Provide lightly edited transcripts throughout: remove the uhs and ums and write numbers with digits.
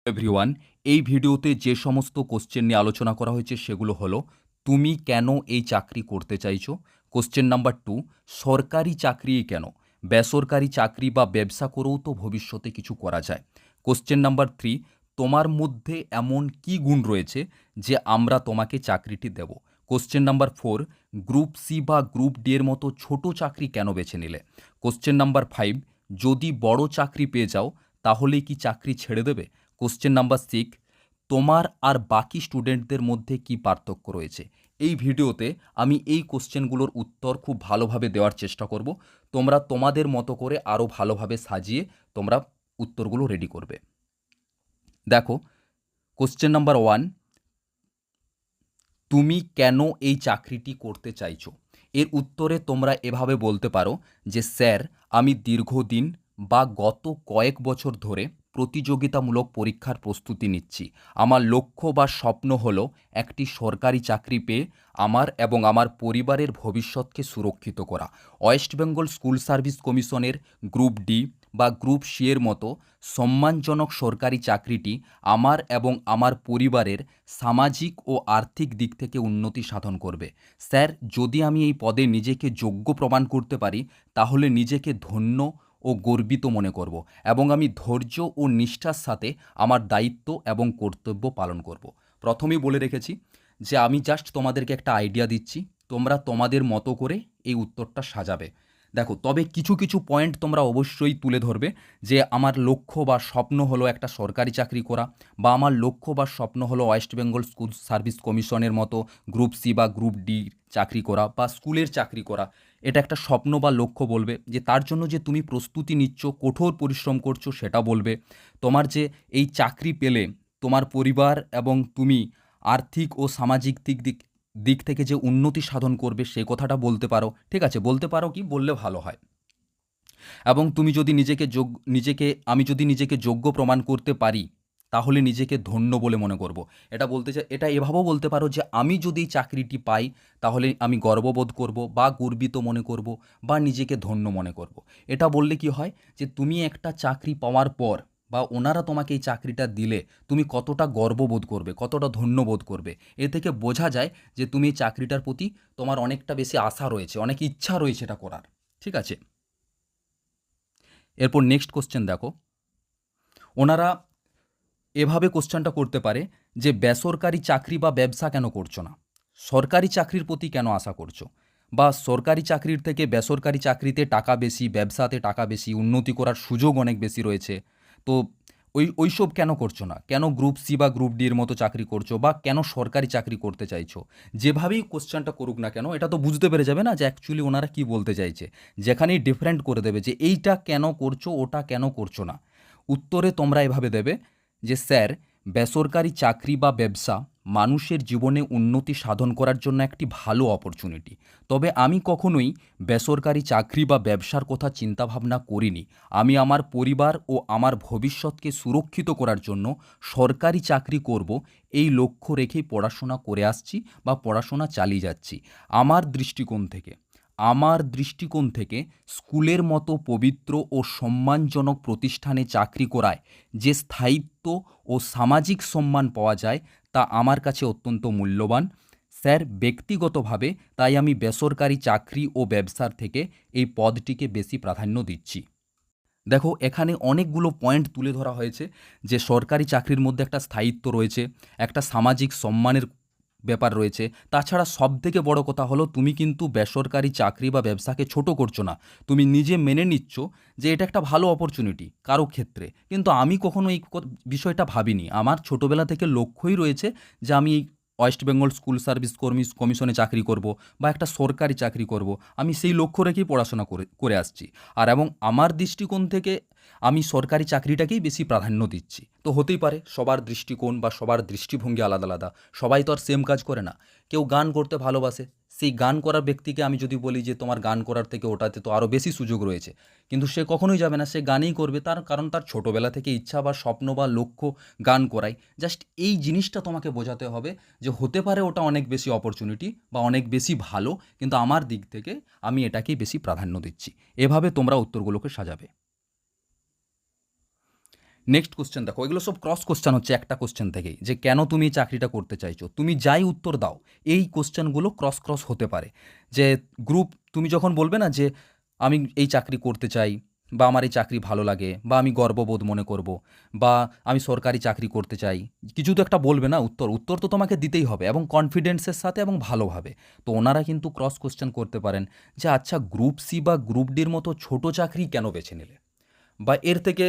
Everyone, এই ভিডিওতে যে সমস্ত কোশ্চেন নিয়ে আলোচনা করা হয়েছে সেগুলো হলো, তুমি কেন এই চাকরি করতে চাইছো? কোশ্চেন নাম্বার 2, সরকারি চাকরিই কেন? বেসরকারি চাকরি বা ব্যবসা করেও তো ভবিষ্যতে কিছু করা যায়। কোশ্চেন নাম্বার 3, তোমার মধ্যে এমন কী গুণ রয়েছে যে আমরা তোমাকে চাকরিটি দেব? কোশ্চেন নাম্বার 4, গ্রুপ সি বা গ্রুপ ডি এর মতো ছোট চাকরি কেন বেছে নিলে? কোশ্চেন নাম্বার 5, যদি বড় চাকরি পেয়ে যাও তাহলে কি চাকরি ছেড়ে দেবে? কোশ্চেন নাম্বার 6, তোমার আর বাকি স্টুডেন্টদের মধ্যে কি পার্থক্য রয়েছে? এই ভিডিওতে আমি এই কোশ্চেনগুলোর উত্তর খুব ভালোভাবে দেওয়ার চেষ্টা করব। তোমরা তোমাদের মতো করে আরও ভালোভাবে সাজিয়ে তোমরা উত্তরগুলো রেডি করবে। দেখো, কোশ্চেন নাম্বার 1, তুমি কেন এই চাকরিটি করতে চাইছো? এর উত্তরে তোমরা এভাবে বলতে পারো যে, স্যার, আমি দীর্ঘদিন বা গত কয়েক বছর ধরে প্রতিযোগিতামূলক পরীক্ষার প্রস্তুতি নিচ্ছি। আমার লক্ষ্য বা স্বপ্ন হলো একটি সরকারি চাকরি পেয়ে আমার এবং আমার পরিবারের ভবিষ্যৎকে সুরক্ষিত করা। ওয়েস্ট বেঙ্গল স্কুল সার্ভিস কমিশনের গ্রুপ ডি বা গ্রুপ সি এর মতো সম্মানজনক সরকারি চাকরিটি আমার এবং আমার পরিবারের সামাজিক ও আর্থিক দিক থেকে উন্নতি সাধন করবে। স্যার, যদি আমি এই পদে নিজেকে যোগ্য প্রমাণ করতে পারি তাহলে নিজেকে ধন্য ও গর্বিত মনে করব এবং আমি ধৈর্য ও নিষ্ঠার সাথে আমার দায়িত্ব এবং কর্তব্য পালন করব। প্রথমেই বলে রেখেছি যে আমি জাস্ট তোমাদেরকে একটা আইডিয়া দিচ্ছি, তোমরা তোমাদের মতো করে এই উত্তরটা সাজাবে। দেখো, তবে কিছু কিছু পয়েন্ট তোমরা অবশ্যই তুলে ধরবে যে আমার লক্ষ্য বা স্বপ্ন হলো একটা সরকারি চাকরি করা, বা আমার লক্ষ্য বা স্বপ্ন হলো ওয়েস্ট বেঙ্গল স্কুল সার্ভিস কমিশনের মতো গ্রুপ সি বা গ্রুপ ডি চাকরি করা বা স্কুলের চাকরি করা। এটা একটা স্বপ্ন বা লক্ষ্য বলবে, যে তার জন্য যে তুমি প্রস্তুতি নিচ্ছ, কঠোর পরিশ্রম করছো সেটা বলবে। তোমার যে এই চাকরি পেলে তোমার পরিবার এবং তুমি আর্থিক ও সামাজিক দিক দিক থেকে যে উন্নতি সাধন করবে সে কথাটা বলতে পারো। ঠিক আছে, বলতে পারো, কি বললে ভালো হয়। এবং তুমি যদি আমি যদি নিজেকে যোগ্য প্রমাণ করতে পারি তাহলে নিজেকে ধন্য বলে মনে করব। এটা বলতে চাই, এটা এভাবেও বলতে পারো যে আমি যদি এই চাকরিটি পাই তাহলে আমি গর্ববোধ করব বা গর্বিত মনে করব বা নিজেকে ধন্য মনে করব। এটা বললে কি হয় যে তুমি একটা চাকরি পাওয়ার পর বা ওনারা তোমাকে এই চাকরিটা দিলে তুমি কতটা গর্ববোধ করবে, কতটা ধন্য বোধ করবে। এ থেকে বোঝা যায় যে তুমি এই চাকরিটার প্রতি তোমার অনেকটা বেশি আশা রয়েছে, অনেক ইচ্ছা রয়েছে এটা করার। ঠিক আছে, এরপর নেক্সট কোশ্চেন দেখো। ওনারা এভাবে কোশ্চেনটা করতে পারে যে বেসরকারি চাকরি বা ব্যবসা কেন করছো না? সরকারি চাকরির প্রতি কেন আশা করছো? বা সরকারি চাকরির থেকে বেসরকারি চাকরিতে টাকা বেশি, ব্যবসাতে টাকা বেশি, উন্নতি করার সুযোগ অনেক বেশি রয়েছে। তো ওইসব কেন করছো না? কেন গ্রুপ সি বা গ্রুপ ডি এর মতো চাকরি করছো, বা কেন সরকারি চাকরি করতে চাইছো? যেভাবেই কোশ্চেনটা করুক না কেন, এটা তো বুঝতে পেরে যাবে না যে অ্যাকচুয়ালি ওনারা কী বলতে চাইছে। যেখানেই ডিফারেন্ট করে দেবে যে এইটা কেন করছো, ওটা কেন করছো না, উত্তরে তোমরা এভাবে দেবে যে, স্যার, বেসরকারি চাকরি বা ব্যবসা মানুষের জীবনে উন্নতি সাধন করার জন্য একটি ভালো অপরচুনিটি। তবে আমি কখনোই বেসরকারি চাকরি বা ব্যবসার কথা চিন্তাভাবনা করিনি। আমি আমার পরিবার ও আমার ভবিষ্যৎকে সুরক্ষিত করার জন্য সরকারি চাকরি করব, এই লক্ষ্য রেখেই পড়াশোনা করে আসছি বা পড়াশোনা চালিয়ে যাচ্ছি। আমার দৃষ্টিকোণ থেকে স্কুলের মতো পবিত্র ও সম্মানজনক প্রতিষ্ঠানে চাকরি করায় যে স্থায়িত্ব ও সামাজিক সম্মান পাওয়া যায় তা আমার কাছে অত্যন্ত মূল্যবান। স্যার, ব্যক্তিগতভাবে তাই আমি বেসরকারি চাকরি ও ব্যবসার থেকে এই পদটিকে বেশি প্রাধান্য দিচ্ছি। দেখো, এখানে অনেকগুলো পয়েন্ট তুলে ধরা হয়েছে যে সরকারি চাকরির মধ্যে একটা স্থায়িত্ব রয়েছে, একটা সামাজিক সম্মানের ব্যাপার রয়েছে। তাছাড়া সবথেকে বড় কথা হলো তুমি কিন্তু বেসরকারি চাকরি বা ব্যবসাকে ছোট করছো না। তুমি নিজে মেনে নিচ্ছ যে এটা একটা ভালো অপরচুনিটি কারো ক্ষেত্রে। কিন্তু আমি কখনো এই বিষয়টা ভাবিনি। আমার ছোটোবেলা থেকে লক্ষ্যই রয়েছে যে আমি এই ওয়েস্ট বেঙ্গল স্কুল সার্ভিস কমিশনে চাকরি করব বা একটা সরকারি চাকরি করব। আমি সেই লক্ষ্য রেখেই পড়াশোনা করে করে আসছি। আর এবং আমার দৃষ্টিকোণ থেকে আমি সরকারি চাকরিটাকেই বেশি প্রাধান্য দিচ্ছি। তো হতেই পারে সবার দৃষ্টিকোণ বা সবার দৃষ্টিভঙ্গি আলাদা আলাদা। সবাই তো আর সেম কাজ করে না। কেউ গান করতে ভালোবাসে, সেই গান করার ব্যক্তিকে আমি যদি বলি যে তোমার গান করার থেকে ওটাতে তো আরও বেশি সুযোগ রয়েছে, কিন্তু সে কখনোই যাবে না, সে গানই করবে। তার কারণ তার ছোটোবেলা থেকে ইচ্ছা বা স্বপ্ন বা লক্ষ্য গান করাই। জাস্ট এই জিনিসটা তোমাকে বোঝাতে হবে যে হতে পারে ওটা অনেক বেশি অপরচুনিটি বা অনেক বেশি ভালো, কিন্তু আমার দিক থেকে আমি এটাকেই বেশি প্রাধান্য দিচ্ছি। এভাবে তোমরা উত্তরগুলোকে সাজাবে। নেক্সট কোশ্চেন দেখো, এগুলো সব ক্রস কোশ্চেন হচ্ছে একটা কোশ্চেন থেকেই, যে কেন তুমি এই চাকরিটা করতে চাইছো। তুমি যাই উত্তর দাও এই কোশ্চেনগুলো ক্রস ক্রস হতে পারে। যে গ্রুপ, তুমি যখন বলবে না যে আমি এই চাকরি করতে চাই, বা আমার এই চাকরি ভালো লাগে, বা আমি গর্ববোধ মনে করব, বা আমি সরকারি চাকরি করতে চাই, কিছু তো একটা বলবে না। উত্তর উত্তর তো তোমাকে দিতেই হবে, এবং কনফিডেন্সের সাথে এবং ভালোভাবে। তো ওনারা কিন্তু ক্রস কোশ্চেন করতে পারেন যে আচ্ছা গ্রুপ সি বা গ্রুপ ডির মতো ছোট চাকরি কেন বেছে নিলে, বা এর থেকে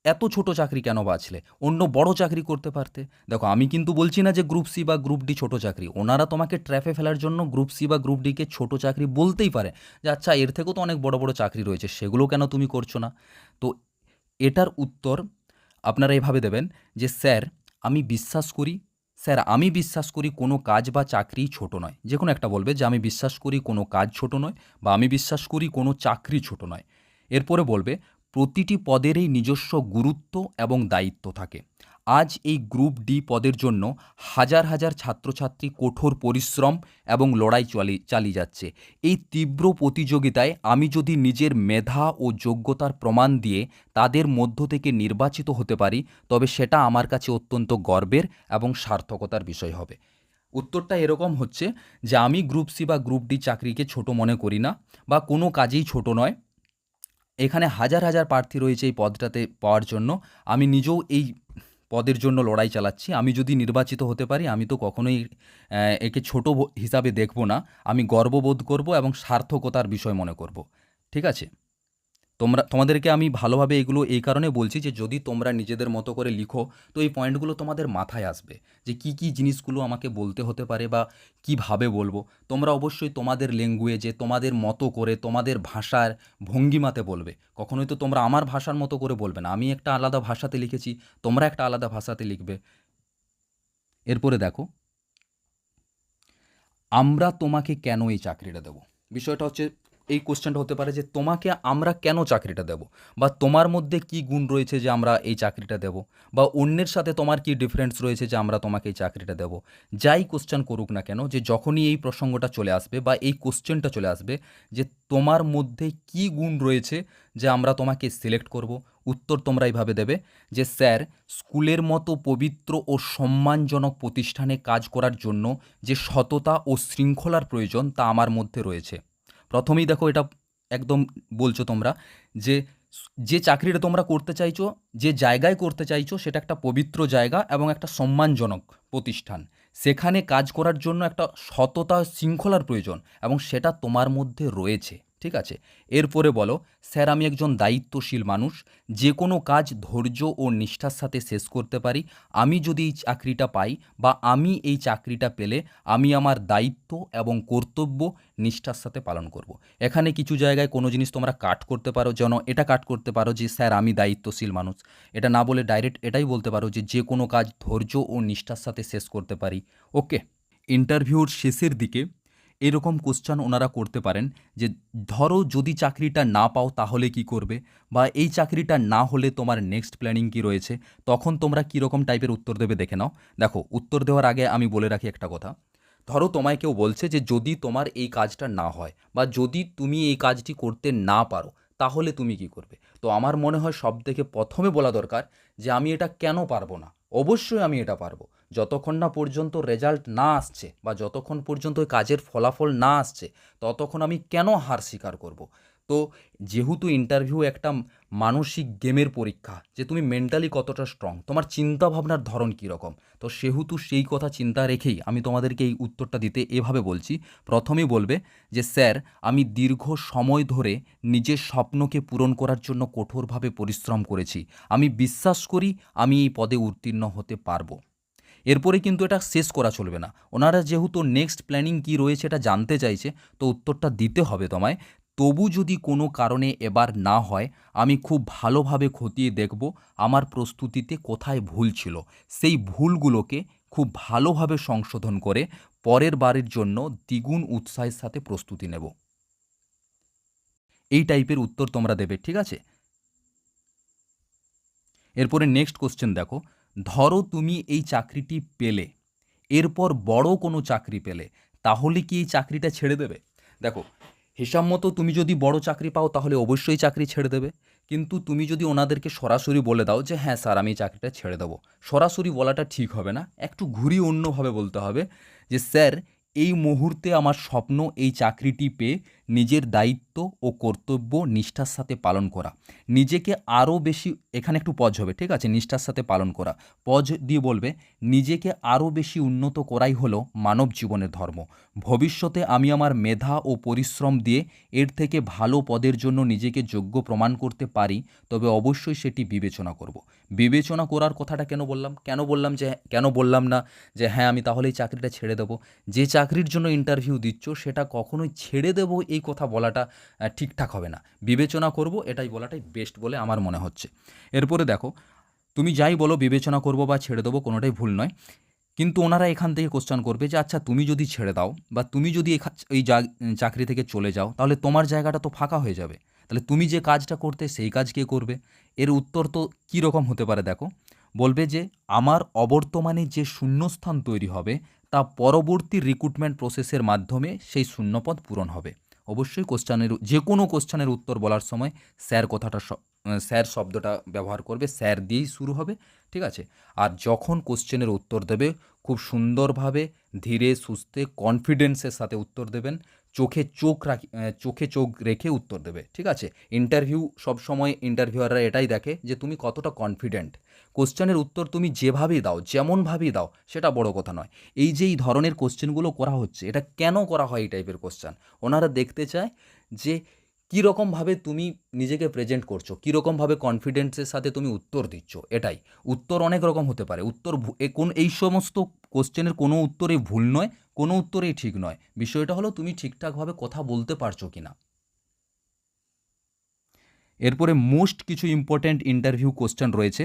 এত ছোট চাকরি কেন বাছলে, অন্য বড় চাকরি করতে পারতে। দেখো আমি কিন্তু বলছি না যে গ্রুপ সি বা গ্রুপ ডি ছোট চাকরি, ওনারা তোমাকে ট্র্যাপে ফেলার জন্য গ্রুপ সি বা গ্রুপ ডিকে ছোট চাকরি বলতেই পারে, যে আচ্ছা এর থেকেও তো অনেক বড় বড় চাকরি রয়েছে, সেগুলো কেন তুমি করছো না। তো এটার উত্তর আপনারা এভাবে দেবেন যে স্যার আমি বিশ্বাস করি, স্যার আমি বিশ্বাস করি কোনো কাজ বা চাকরি ছোট নয়। যে কোনো একটা বলবে যে আমি বিশ্বাস করি কোনো কাজ ছোট নয়, বা আমি বিশ্বাস করি কোনো চাকরি ছোট নয়। এরপরে বলবে প্রতিটি পদেরই নিজস্ব গুরুত্ব এবং দায়িত্ব থাকে। আজ এই গ্রুপ ডি পদের জন্য হাজার হাজার ছাত্রছাত্রী কঠোর পরিশ্রম এবং লড়াই চালিয়ে যাচ্ছে। এই তীব্র প্রতিযোগিতায় আমি যদি নিজের মেধা ও যোগ্যতার প্রমাণ দিয়ে তাদের মধ্য থেকে নির্বাচিত হতে পারি, তবে সেটা আমার কাছে অত্যন্ত গর্বের এবং সার্থকতার বিষয় হবে। উত্তরটা এরকম হচ্ছে যে আমি গ্রুপ সি বা গ্রুপ ডি চাকরিকে ছোট মনে করি না, বা কোনো কাজেই ছোট নয়। এখানে হাজার হাজার প্রার্থী রয়েছে এই পদটাতে পাওয়ার জন্য। আমি নিজেও এই পদের জন্য লড়াই চালাচ্ছি। আমি যদি নির্বাচিত হতে পারি, আমি তো কখনোই একে ছোট হিসাবে দেখব না। আমি গর্ববোধ করব এবং সার্থকতার বিষয় মনে করব। ঠিক আছে? তোমাদেরকে আমি ভালোভাবে এগুলো এই কারণে বলছি যে যদি তোমরা নিজেদের মতো করে লিখো, তো এই পয়েন্টগুলো তোমাদের মাথায় আসবে যে কি কি জিনিসগুলো আমাকে বলতে হতে পারে, বা কিভাবে বলবো। তোমরা অবশ্যই তোমাদের ল্যাঙ্গুয়েজে তোমাদের মতো করে তোমাদের ভাষার ভঙ্গিমাতে বলবে। কখনোই তো তোমরা আমার ভাষার মতো করে বলবে না। আমি একটা আলাদা ভাষাতে লিখেছি, তোমরা একটা আলাদা ভাষাতে লিখবে। এরপরে দেখো, আমরা তোমাকে কেন এই চাকরিটা দেব। বিষয়টা হচ্ছে, এই কোশ্চেনটা হতে পারে যে তোমাকে আমরা কেন চাকরিটা দেব, বা তোমার মধ্যে কি গুণ রয়েছে যে আমরা এই চাকরিটা দেব, বা অন্যের সাথে তোমার কি ডিফারেন্স রয়েছে যে আমরা তোমাকে এই চাকরিটা দেব। যাই কোশ্চেন করুক না কেন, যে যখনই এই প্রসঙ্গটা চলে আসবে বা এই কোশ্চেনটা চলে আসবে যে তোমার মধ্যে কি গুণ রয়েছে যে আমরা তোমাকে সিলেক্ট করব, উত্তর তোমরা এইভাবে দেবে যে স্যার স্কুলের মতো পবিত্র ও সম্মানজনক প্রতিষ্ঠানে কাজ করার জন্য যে সততা ও শৃঙ্খলার প্রয়োজন তা আমার মধ্যে রয়েছে। প্রথমেই দেখো এটা একদম বলছো তোমরা যে যে চাকরিটা তোমরা করতে চাইছো, যে জায়গায় করতে চাইছো সেটা একটা পবিত্র জায়গা এবং একটা সম্মানজনক প্রতিষ্ঠান। সেখানে কাজ করার জন্য একটা সততা শৃঙ্খলার প্রয়োজন, এবং সেটা তোমার মধ্যে রয়েছে। ঠিক আছে? এরপরে বলো স্যার আমি একজন দায়িত্বশীল মানুষ, যে কোনো কাজ ধৈর্য ও নিষ্ঠার সাথে শেষ করতে পারি। আমি যদি এই চাকরিটা পাই, বা আমি এই চাকরিটা পেলে, আমি আমার দায়িত্ব এবং কর্তব্য নিষ্ঠার সাথে পালন করব। এখানে কিছু জায়গায় কোনো জিনিস তোমরা কাট করতে পারো, যেন এটা কাট করতে পারো যে স্যার আমি দায়িত্বশীল মানুষ, এটা না বলে ডাইরেক্ট এটাই বলতে পারো যে যে কোনো কাজ ধৈর্য ও নিষ্ঠার সাথে শেষ করতে পারি। ওকে? ইন্টারভিউর শেষের দিকে এরকম কোশ্চেন ওনারা করতে পারেন যে ধরো যদি চাকরিটা না পাও তাহলে কি করবে, বা এই চাকরিটা না হলে তোমার নেক্সট প্ল্যানিং কি রয়েছে। তখন তোমরা কীরকম টাইপের উত্তর দেবে দেখে নাও। দেখো উত্তর দেওয়ার আগে আমি বলে রাখি একটা কথা। ধরো তোমায় কেউ বলছে যে যদি তোমার এই কাজটা না হয়, বা যদি তুমি এই কাজটি করতে না পারো, তাহলে তুমি কি করবে। তো আমার মনে হয় সবথেকে প্রথমে বলা দরকার যে আমি এটা কেন পারবো না। অবশ্যই আমি এটা পারবো। যতক্ষণ না পর্যন্ত রেজাল্ট না আসছে, বা যতক্ষণ পর্যন্ত ওই কাজের ফলাফল না আসছে, ততক্ষণ আমি কেন হার স্বীকার করব। তো যেহেতু ইন্টারভিউ একটা মানসিক গেমের পরীক্ষা, যে তুমি মেন্টালি কতটা স্ট্রং, তোমার চিন্তা ভাবনার ধরন কীরকম, তো সেহেতু সেই কথা চিন্তা রেখেই আমি তোমাদেরকে এই উত্তরটা দিতে এভাবে বলছি। প্রথমেই বলবে যে স্যার আমি দীর্ঘ সময় ধরে নিজের স্বপ্নকে পূরণ করার জন্য কঠোরভাবে পরিশ্রম করেছি। আমি বিশ্বাস করি আমি এই পদে উত্তীর্ণ হতে পারবো। এরপরে কিন্তু এটা শেষ করা চলবে না। ওনারা যেহেতু নেক্সট প্ল্যানিং কী রয়েছে এটা জানতে চাইছে, তো উত্তরটা দিতে হবে তোমায়। তবু যদি কোনো কারণে এবার না হয়, আমি খুব ভালোভাবে খতিয়ে দেখব আমার প্রস্তুতিতে কোথায় ভুল ছিল। সেই ভুলগুলোকে খুব ভালোভাবে সংশোধন করে পরের বারের জন্য দ্বিগুণ উৎসাহের সাথে প্রস্তুতি নেব। এই টাইপের উত্তর তোমরা দেবে। ঠিক আছে? এরপরে নেক্সট কোশ্চেন দেখো, ধরো তুমি এই চাকরিটি পেলে, এরপর বড় কোনো চাকরি পেলে, তাহলে কি এই চাকরিটা ছেড়ে দেবে। দেখো হিসাব মতো তুমি যদি বড় চাকরি পাও তাহলে অবশ্যই চাকরি ছেড়ে দেবে, কিন্তু তুমি যদি ওনাদেরকে সরাসরি বলে দাও যে হ্যাঁ স্যার আমি এই চাকরিটা ছেড়ে দেবো, সরাসরি বলাটা ঠিক হবে না, একটু ঘুরিয়ে অন্যভাবে বলতে হবে যে স্যার এই মুহূর্তে আমার স্বপ্ন এই চাকরিটি পেয়ে নিজের দায়িত্ব ও কর্তব্য নিষ্ঠার সাথে পালন করা, নিজেকে আরও বেশি, এখানে একটু পজ হবে, ঠিক আছে, নিষ্ঠার সাথে পালন করা, পজ দিয়ে বলবে নিজেকে আরও বেশি উন্নত করাই হলো মানব জীবনের ধর্ম। ভবিষ্যতে আমি আমার মেধা ও পরিশ্রম দিয়ে এর থেকে ভালো পদের জন্য নিজেকে যোগ্য প্রমাণ করতে পারি, তবে অবশ্যই সেটি বিবেচনা করব। বিবেচনা করার কথাটা কেন বললাম যে কেন বললাম না যে হ্যাঁ আমি তাহলে এই চাকরিটা ছেড়ে দেবো। যে চাকরির জন্য ইন্টারভিউ দিচ্ছ সেটা কখনোই ছেড়ে দেবো এই কথা বলাটা ঠিকঠাক হবে না। বিবেচনা করব এটাই বলাটাই বেস্ট বলে আমার মনে হচ্ছে। এরপরে দেখো, তুমি যাই বলো বিবেচনা করব বা ছেড়ে দেবো কোনোটাই ভুল নয়, কিন্তু ওনারা এখান থেকে কোশ্চেন করবে যে আচ্ছা তুমি যদি ছেড়ে দাও বা তুমি যদি এই চাকরি থেকে চলে যাও তাহলে তোমার জায়গাটা তো ফাঁকা হয়ে যাবে, তাহলে তুমি যে কাজটা করতে সেই কাজ কে করবে? এর উত্তর তো কী রকম হতে পারে দেখো, বলবে যে আমার অবর্তমানে যে শূন্যস্থান তৈরি হবে তা পরবর্তী রিক্রুটমেন্ট প্রসেসের মাধ্যমে সেই শূন্যপদ পূরণ হবে। অবশ্যই যে কোনো কোশ্চেনের উত্তর বলার সময় স্যার শব্দটা ব্যবহার করবে, স্যার দিয়েই শুরু হবে, ঠিক আছে। আর যখন কোশ্চেনের উত্তর দেবে খুব সুন্দরভাবে ধীরে সুস্থে কনফিডেন্সের সাথে উত্তর দেবেন, চোখে চোখ রেখে উত্তর দেবে, ঠিক আছে। সবসময় ইন্টারভিউয়াররা এটাই দেখে যে তুমি কতটা কনফিডেন্ট। কোশ্চেনের উত্তর তুমি যেভাবেই দাও যেমনভাবেই দাও সেটা বড় কথা নয়, এই ধরনের কোশ্চেনগুলো করা হচ্ছে এটা কেন করা হয় এই টাইপের কোশ্চেন, ওনারা দেখতে চায় যে কীরকমভাবে তুমি নিজেকে প্রেজেন্ট করছো, কীরকমভাবে কনফিডেন্সের সাথে তুমি উত্তর দিচ্ছ। এটাই উত্তর অনেক রকম হতে পারে, এই সমস্ত কোশ্চেনের কোনো উত্তরেই ভুল নয়, কোনো উত্তরেই ঠিক নয়, বিষয়টা হলো তুমি ঠিকঠাকভাবে কথা বলতে পারছো কি না। এরপরে মোস্ট কিছু ইম্পর্ট্যান্ট ইন্টারভিউ কোশ্চেন রয়েছে,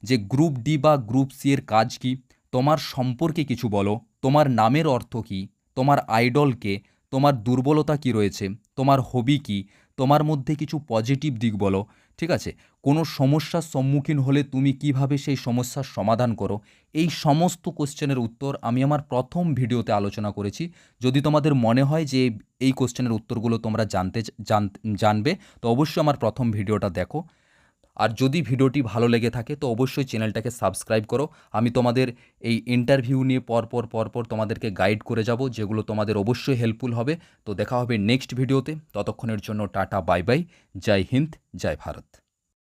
যে গ্রুপ ডি বা গ্রুপ সি এর কাজ কি, তোমার সম্পর্কে কিছু বলো, তোমার নামের অর্থ কী, তোমার আইডল কে, তোমার দুর্বলতা কি রয়েছে, তোমার হবি কি, তোমার মধ্যে কিছু পজিটিভ দিক বলো, ঠিক আছে, কোনো সমস্যার সম্মুখীন হলে তুমি কিভাবে সেই সমস্যার সমাধান করো। এই সমস্ত কোশ্চেনের উত্তর আমি আমার প্রথম ভিডিওতে আলোচনা করেছি। যদি তোমাদের মনে হয় যে এই কোশ্চেনের উত্তরগুলো তোমরা জানবে তো অবশ্যই আমার প্রথম ভিডিওটা দেখো। আর যদি ভিডিওটি ভালো লেগে থাকে তো অবশ্যই চ্যানেলটাকে সাবস্ক্রাইব করো। আমি তোমাদের এই ইন্টারভিউ নিয়ে পরপর তোমাদেরকে গাইড করে যাব, যেগুলো তোমাদের অবশ্যই হেল্পফুল হবে। তো দেখা হবে নেক্সট ভিডিওতে, ততক্ষণের জন্য টাটা বাই বাই, জয় হিন্দ, জয় ভারত।